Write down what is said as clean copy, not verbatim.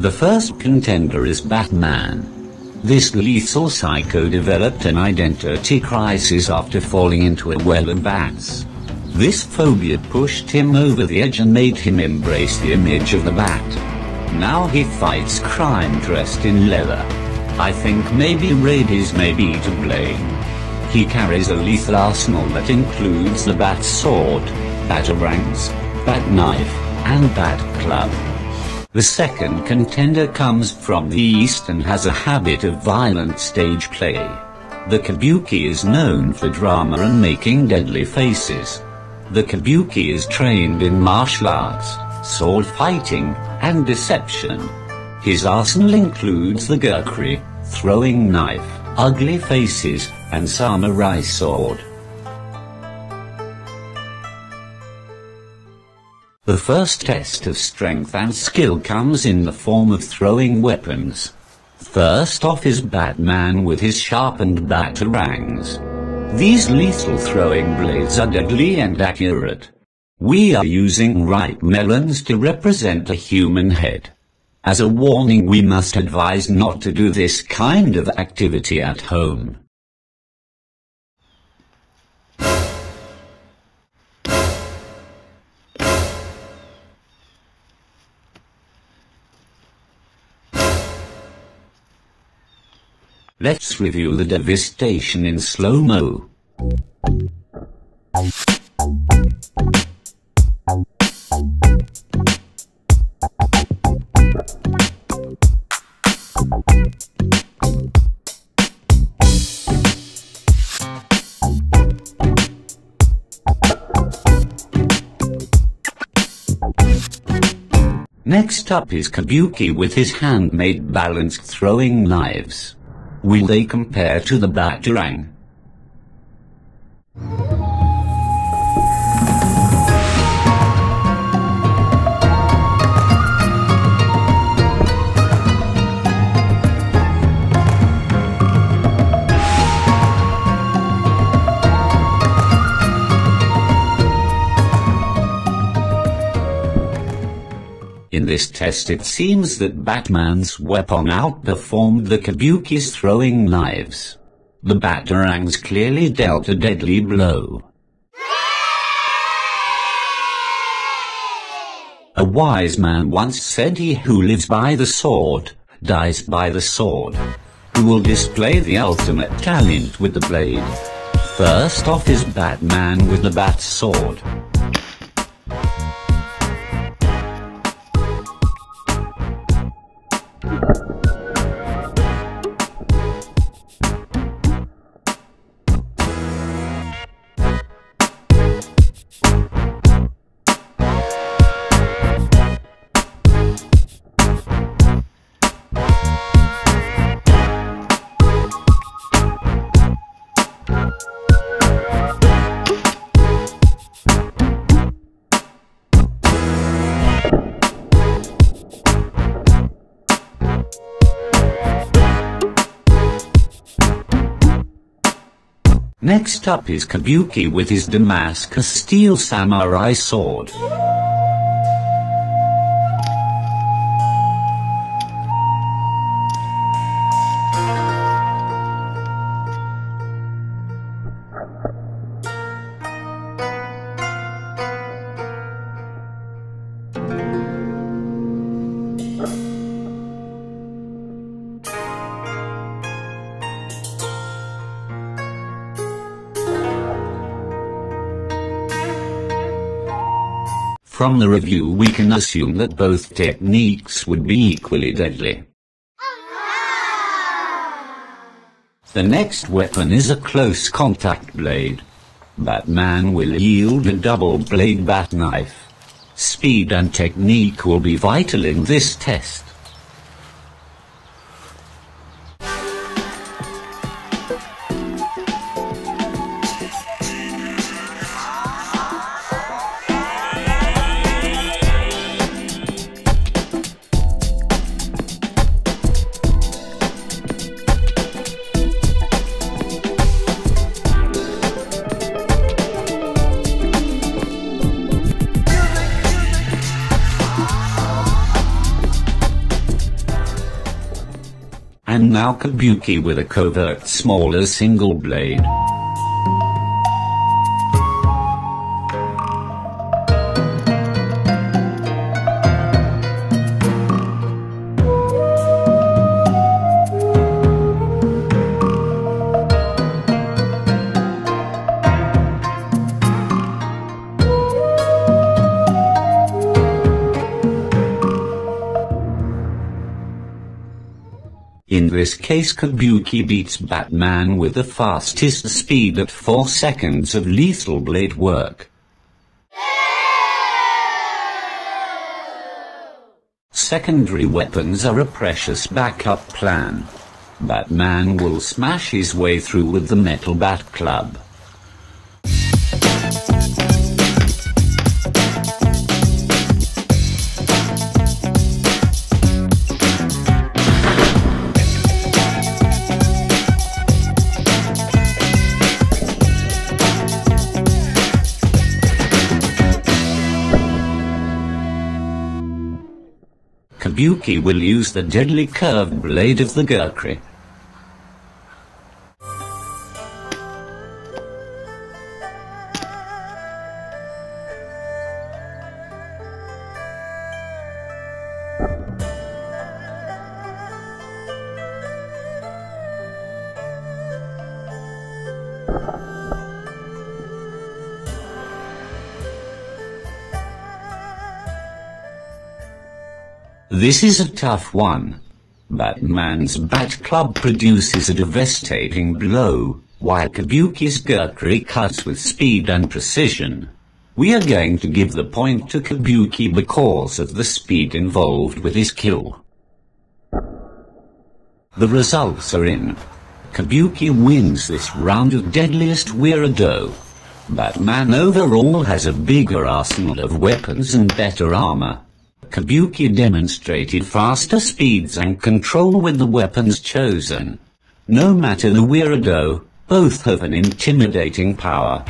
The first contender is Batman. This lethal psycho developed an identity crisis after falling into a well of bats. This phobia pushed him over the edge and made him embrace the image of the bat. Now he fights crime dressed in leather. I think maybe rabies may be to blame. He carries a lethal arsenal that includes the bat sword, batarangs, bat knife, and bat club. The second contender comes from the East and has a habit of violent stage play. The kabuki is known for drama and making deadly faces. The kabuki is trained in martial arts, sword fighting, and deception. His arsenal includes the gurkri, throwing knife, ugly faces, and samurai sword. The first test of strength and skill comes in the form of throwing weapons. First off is Batman with his sharpened batarangs. These lethal throwing blades are deadly and accurate. We are using ripe melons to represent a human head. As a warning, we must advise not to do this kind of activity at home. Let's review the devastation in slow-mo. Next up is Kabuki with his handmade balanced throwing knives. Will they compare to the batarang? In this test it seems that Batman's weapon outperformed the kabuki's throwing knives. The batarangs clearly dealt a deadly blow. A wise man once said, "He who lives by the sword, dies by the sword." Who will display the ultimate talent with the blade? First off is Batman with the bat sword. Next up is Kabuki with his Damascus steel samurai sword. From the review we can assume that both techniques would be equally deadly. The next weapon is a close contact blade. Batman will yield a double blade bat knife. Speed and technique will be vital in this test. And now Kabuki with a covert smaller single blade. In this case Kabuki beats Batman with the fastest speed at 4 seconds of lethal blade work. Secondary weapons are a precious backup plan. Batman will smash his way through with the metal bat club. Kabuki will use the deadly curved blade of the Gurkri. This is a tough one. Batman's Bat Club produces a devastating blow, while Kabuki's Gurkri cuts with speed and precision. We are going to give the point to Kabuki because of the speed involved with his kill. The results are in. Kabuki wins this round of Deadliest Weirdo. Batman overall has a bigger arsenal of weapons and better armor. Kabuki demonstrated faster speeds and control with the weapons chosen. No matter the weirdo, both have an intimidating power.